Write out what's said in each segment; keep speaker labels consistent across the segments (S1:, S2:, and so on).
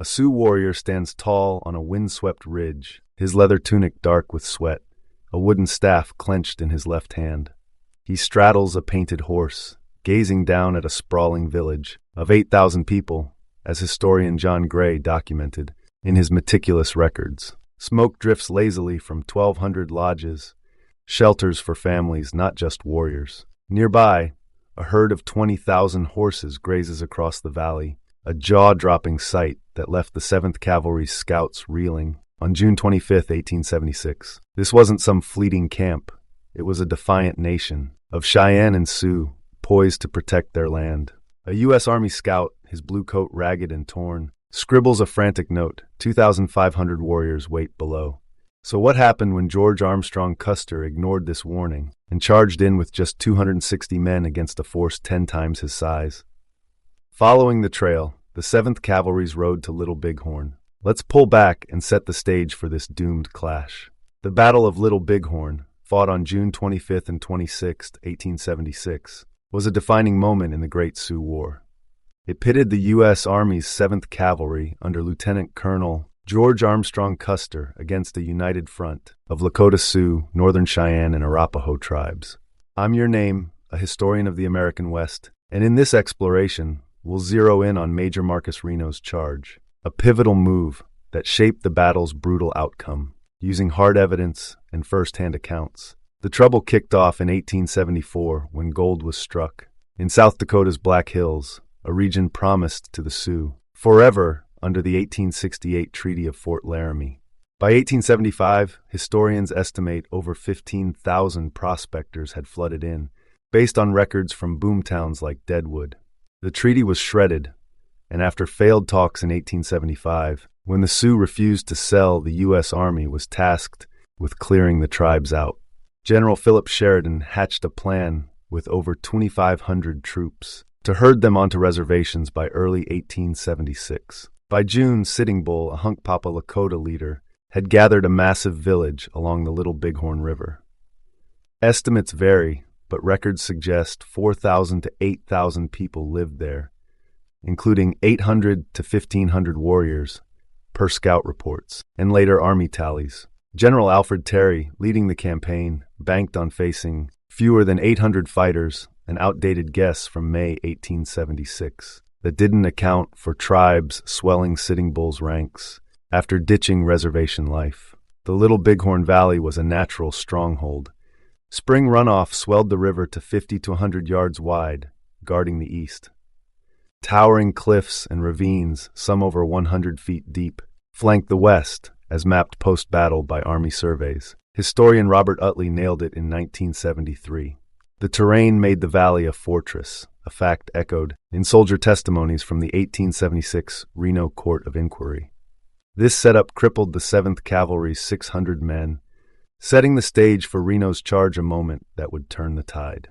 S1: A Sioux warrior stands tall on a windswept ridge, his leather tunic dark with sweat, a wooden staff clenched in his left hand. He straddles a painted horse, gazing down at a sprawling village of 8,000 people, as historian John Gray documented in his meticulous records. Smoke drifts lazily from 1,200 lodges, shelters for families, not just warriors. Nearby, a herd of 20,000 horses grazes across the valley, a jaw-dropping sight that left the 7th Cavalry's scouts reeling. On June 25, 1876, this wasn't some fleeting camp. It was a defiant nation of Cheyenne and Sioux, poised to protect their land. A U.S. Army scout, his blue coat ragged and torn, scribbles a frantic note, 2,500 warriors wait below. So what happened when George Armstrong Custer ignored this warning and charged in with just 260 men against a force 10 times his size? Following the trail, the 7th Cavalry's road to Little Bighorn. Let's pull back and set the stage for this doomed clash. The Battle of Little Bighorn, fought on June 25 and 26, 1876, was a defining moment in the Great Sioux War. It pitted the U.S. Army's 7th Cavalry under Lieutenant Colonel George Armstrong Custer against a united front of Lakota Sioux, Northern Cheyenne, and Arapaho tribes. I'm Your Name, a historian of the American West, and in this exploration, we'll zero in on Major Marcus Reno's charge, a pivotal move that shaped the battle's brutal outcome. Using hard evidence and first-hand accounts, the trouble kicked off in 1874 when gold was struck in South Dakota's Black Hills, a region promised to the Sioux forever under the 1868 Treaty of Fort Laramie. By 1875, historians estimate over 15,000 prospectors had flooded in, based on records from boomtowns like Deadwood. The treaty was shredded, and after failed talks in 1875, when the Sioux refused to sell, the U.S. Army was tasked with clearing the tribes out. General Philip Sheridan hatched a plan with over 2,500 troops to herd them onto reservations by early 1876. By June, Sitting Bull, a Hunkpapa Lakota leader, had gathered a massive village along the Little Bighorn River. Estimates vary, but records suggest 4,000 to 8,000 people lived there, including 800 to 1,500 warriors, per scout reports, and later Army tallies. General Alfred Terry, leading the campaign, banked on facing fewer than 800 fighters and outdated guess from May 1876 that didn't account for tribes swelling Sitting Bull's ranks after ditching reservation life. The Little Bighorn Valley was a natural stronghold. Spring runoff swelled the river to 50 to 100 yards wide, guarding the east. Towering cliffs and ravines, some over 100 feet deep, flanked the west, as mapped post-battle by Army surveys. Historian Robert Utley nailed it in 1973. The terrain made the valley a fortress, a fact echoed in soldier testimonies from the 1876 Reno Court of Inquiry. This setup crippled the 7th Cavalry's 600 men, setting the stage for Reno's charge, a moment that would turn the tide.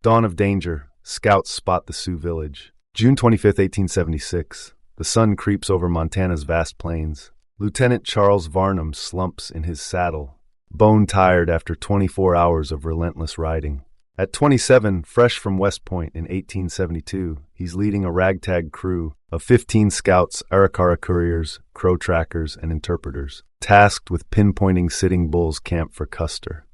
S1: Dawn of danger, scouts spot the Sioux village. June 25, 1876, the sun creeps over Montana's vast plains. Lieutenant Charles Varnum slumps in his saddle, bone-tired after 24 hours of relentless riding. At 27, fresh from West Point in 1872, he's leading a ragtag crew of 15 scouts, Arikara couriers, crow trackers, and interpreters, tasked with pinpointing Sitting Bull's camp for Custer.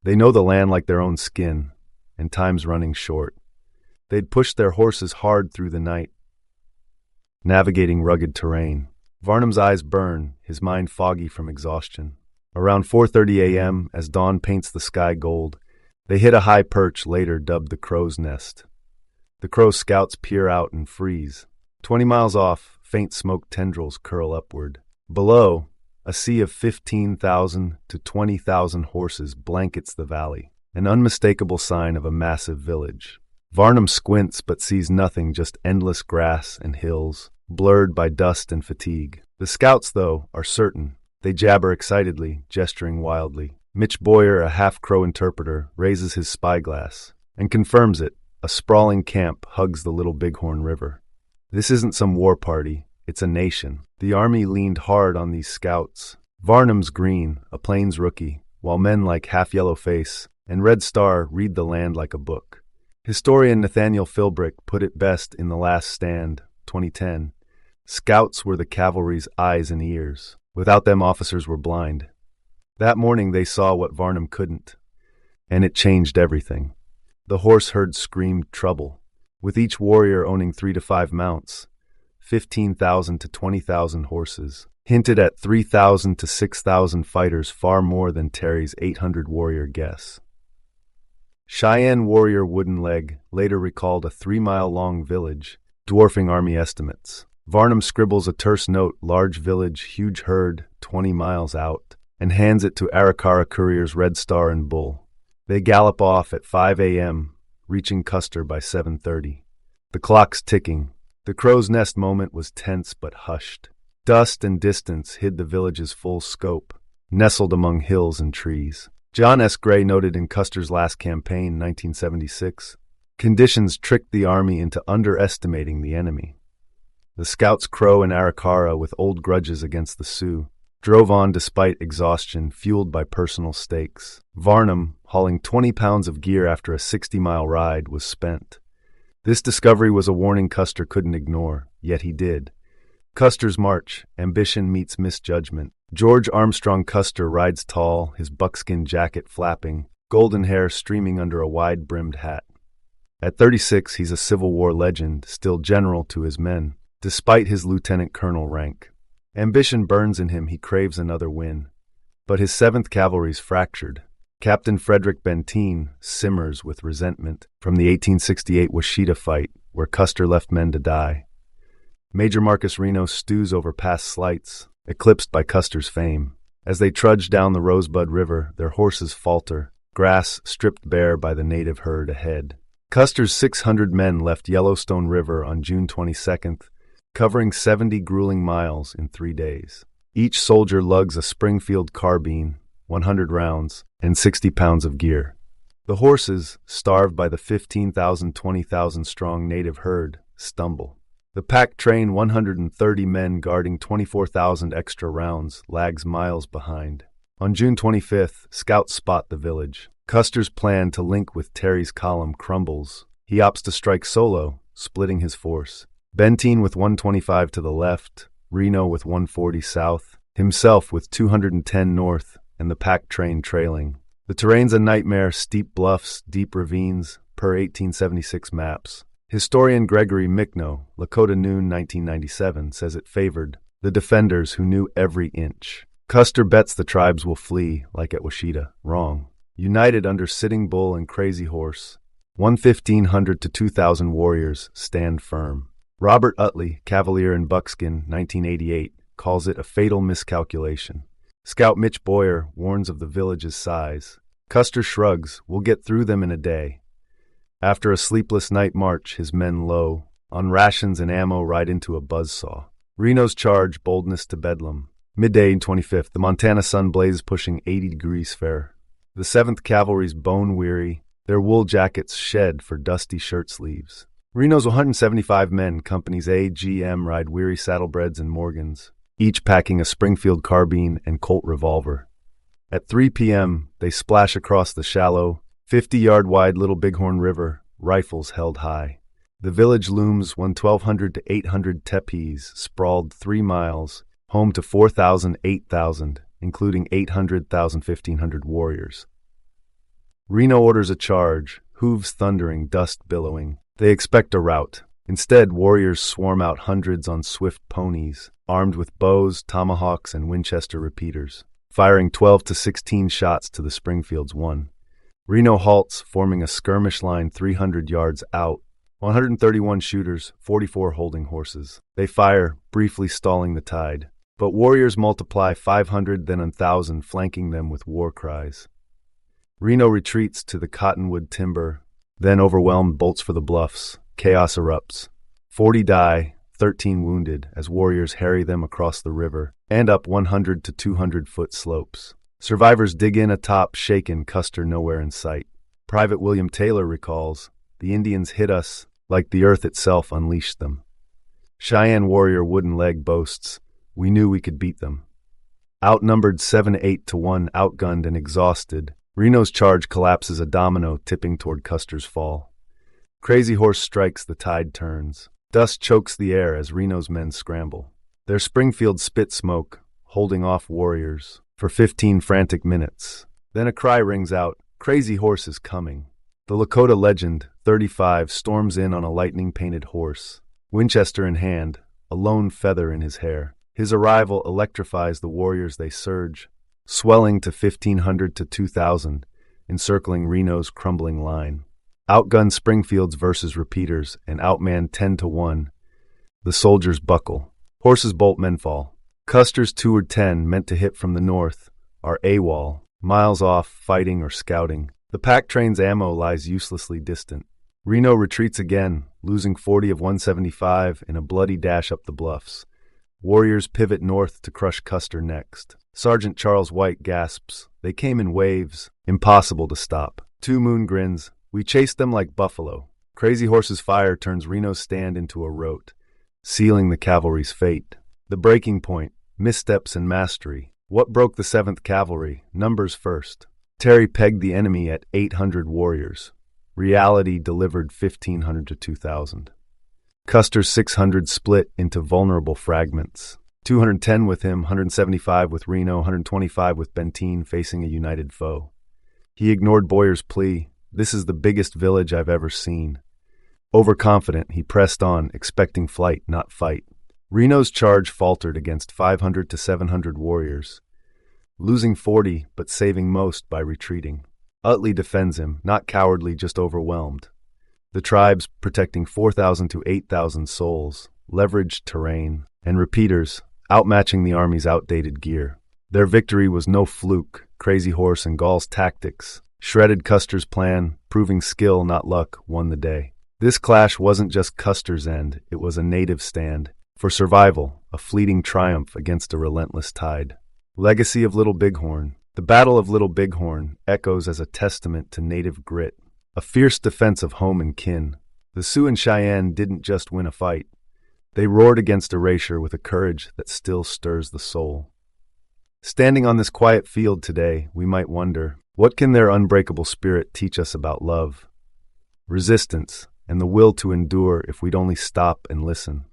S1: They know the land like their own skin, and time's running short. They'd pushed their horses hard through the night, navigating rugged terrain. Varnum's eyes burn, his mind foggy from exhaustion. Around 4:30 a.m., as dawn paints the sky gold, they hit a high perch later dubbed the Crow's Nest. The Crow scouts peer out and freeze. 20 miles off, faint smoke tendrils curl upward. Below, a sea of 15,000 to 20,000 horses blankets the valley, an unmistakable sign of a massive village. Varnum squints but sees nothing, just endless grass and hills, blurred by dust and fatigue. The scouts, though, are certain. They jabber excitedly, gesturing wildly. Mitch Boyer, a half-Crow interpreter, raises his spyglass and confirms it. A sprawling camp hugs the Little Bighorn River. This isn't some war party, it's a nation. The Army leaned hard on these scouts. Varnum's green, a Plains rookie, while men like Half Yellow Face and Red Star read the land like a book. Historian Nathaniel Philbrick put it best in The Last Stand, 2010. Scouts were the cavalry's eyes and ears. Without them, officers were blind. That morning they saw what Varnum couldn't, and it changed everything. The horse herd screamed trouble, with each warrior owning 3 to 5 mounts, 15,000 to 20,000 horses, hinted at 3,000 to 6,000 fighters, far more than Terry's 800 warrior guess. Cheyenne warrior Wooden Leg later recalled a 3-mile-long village, dwarfing army estimates. Varnum scribbles a terse note, large village, huge herd, 20 miles out, and hands it to Arakawa couriers Red Star and Bull. They gallop off at 5 a.m., reaching Custer by 7:30. The clock's ticking. The crow's nest moment was tense but hushed. Dust and distance hid the village's full scope, nestled among hills and trees. John S. Gray noted in Custer's last campaign, 1976, conditions tricked the army into underestimating the enemy. The scouts Crow and Arakawa, with old grudges against the Sioux, drove on despite exhaustion fueled by personal stakes. Varnum, hauling 20 pounds of gear after a 60-mile ride, was spent. This discovery was a warning Custer couldn't ignore, yet he did. Custer's march, ambition meets misjudgment. George Armstrong Custer rides tall, his buckskin jacket flapping, golden hair streaming under a wide-brimmed hat. At 36, he's a Civil War legend, still general to his men, despite his lieutenant colonel rank. Ambition burns in him, he craves another win. But his 7th Cavalry's fractured. Captain Frederick Benteen simmers with resentment from the 1868 Washita fight, where Custer left men to die. Major Marcus Reno stews over past slights, eclipsed by Custer's fame. As they trudge down the Rosebud River, their horses falter, grass stripped bare by the native herd ahead. Custer's 600 men left Yellowstone River on June 22nd, covering 70 grueling miles in 3 days. Each soldier lugs a Springfield carbine, 100 rounds, and 60 pounds of gear. The horses, starved by the 15,000, 20,000 strong native herd, stumble. The pack train, 130 men guarding 24,000 extra rounds, lags miles behind. On June 25th, scouts spot the village. Custer's plan to link with Terry's column crumbles. He opts to strike solo, splitting his force. Benteen with 125 to the left, Reno with 140 south, himself with 210 north, and the pack train trailing. The terrain's a nightmare, steep bluffs, deep ravines, per 1876 maps. Historian Gregory Mickno, Lakota Noon 1997, says it favored the defenders who knew every inch. Custer bets the tribes will flee, like at Washita. Wrong. United under Sitting Bull and Crazy Horse, 1,500 to 2,000 warriors stand firm. Robert Utley, Cavalier and Buckskin, 1988, calls it a fatal miscalculation. Scout Mitch Boyer warns of the village's size. Custer shrugs, we'll get through them in a day. After a sleepless night march, his men low, on rations and ammo ride into a buzzsaw. Reno's charge, boldness to bedlam. Midday 25th, the Montana sun blazes pushing 80 degrees fair. The 7th Cavalry's bone-weary, their wool jackets shed for dusty shirt sleeves. Reno's 175 men, companies A, G, M, ride weary saddlebreds and Morgans, each packing a Springfield carbine and Colt revolver. At 3 p.m., they splash across the shallow, 50-yard-wide Little Bighorn River, rifles held high. The village looms 1,200 to 800 tepees, sprawled 3 miles, home to 4,000, 8,000, including 800, 1,500 warriors. Reno orders a charge, hooves thundering, dust billowing. They expect a rout. Instead, warriors swarm out hundreds on swift ponies, armed with bows, tomahawks, and Winchester repeaters, firing 12 to 16 shots to the Springfield's 1. Reno halts, forming a skirmish line 300 yards out. 131 shooters, 44 holding horses. They fire, briefly stalling the tide. But warriors multiply, 500, then 1,000, flanking them with war cries. Reno retreats to the cottonwood timber, then overwhelmed bolts for the bluffs. Chaos erupts. 40 die, 13 wounded, as warriors harry them across the river and up 100 to 200-foot slopes. Survivors dig in atop, shaken, Custer nowhere in sight. Private William Taylor recalls, the Indians hit us like the earth itself unleashed them. Cheyenne warrior Wooden Leg boasts, we knew we could beat them. Outnumbered 7-8 to 1, outgunned and exhausted, Reno's charge collapses a domino, tipping toward Custer's fall. Crazy Horse strikes, the tide turns. Dust chokes the air as Reno's men scramble. Their Springfields spit smoke, holding off warriors for 15 frantic minutes. Then a cry rings out, "Crazy Horse is coming." The Lakota legend, 35, storms in on a lightning-painted horse, Winchester in hand, a lone feather in his hair. His arrival electrifies the warriors. They surge, swelling to 1,500 to 2,000, encircling Reno's crumbling line. Outgun Springfields versus repeaters, and outmanned 10 to 1. The soldiers buckle. Horses bolt, men fall. Custer's 2 or 10, meant to hit from the north, are AWOL, miles off, fighting or scouting. The pack train's ammo lies uselessly distant. Reno retreats again, losing 40 of 175 in a bloody dash up the bluffs. Warriors pivot north to crush Custer next. Sergeant Charles White gasps. They came in waves. Impossible to stop. Two Moon grins. We chased them like buffalo. Crazy Horse's fire turns Reno's stand into a rout, sealing the cavalry's fate. The breaking point, missteps and mastery. What broke the 7th Cavalry? Numbers first. Terry pegged the enemy at 800 warriors. Reality delivered 1,500 to 2,000. Custer's 600 split into vulnerable fragments. 210 with him, 175 with Reno, 125 with Benteen facing a united foe. He ignored Boyer's plea. "This is the biggest village I've ever seen." Overconfident, he pressed on, expecting flight, not fight. Reno's charge faltered against 500 to 700 warriors, losing 40 but saving most by retreating. Utley defends him, not cowardly, just overwhelmed. The tribes, protecting 4,000 to 8,000 souls, leveraged terrain, and repeaters, outmatching the army's outdated gear. Their victory was no fluke. Crazy Horse and Gall's tactics shredded Custer's plan, proving skill, not luck, won the day. This clash wasn't just Custer's end, it was a native stand. For survival, a fleeting triumph against a relentless tide. Legacy of Little Bighorn. The Battle of Little Bighorn echoes as a testament to native grit, a fierce defense of home and kin. The Sioux and Cheyenne didn't just win a fight. They roared against erasure with a courage that still stirs the soul. Standing on this quiet field today, we might wonder, what can their unbreakable spirit teach us about love, resistance, and the will to endure if we'd only stop and listen?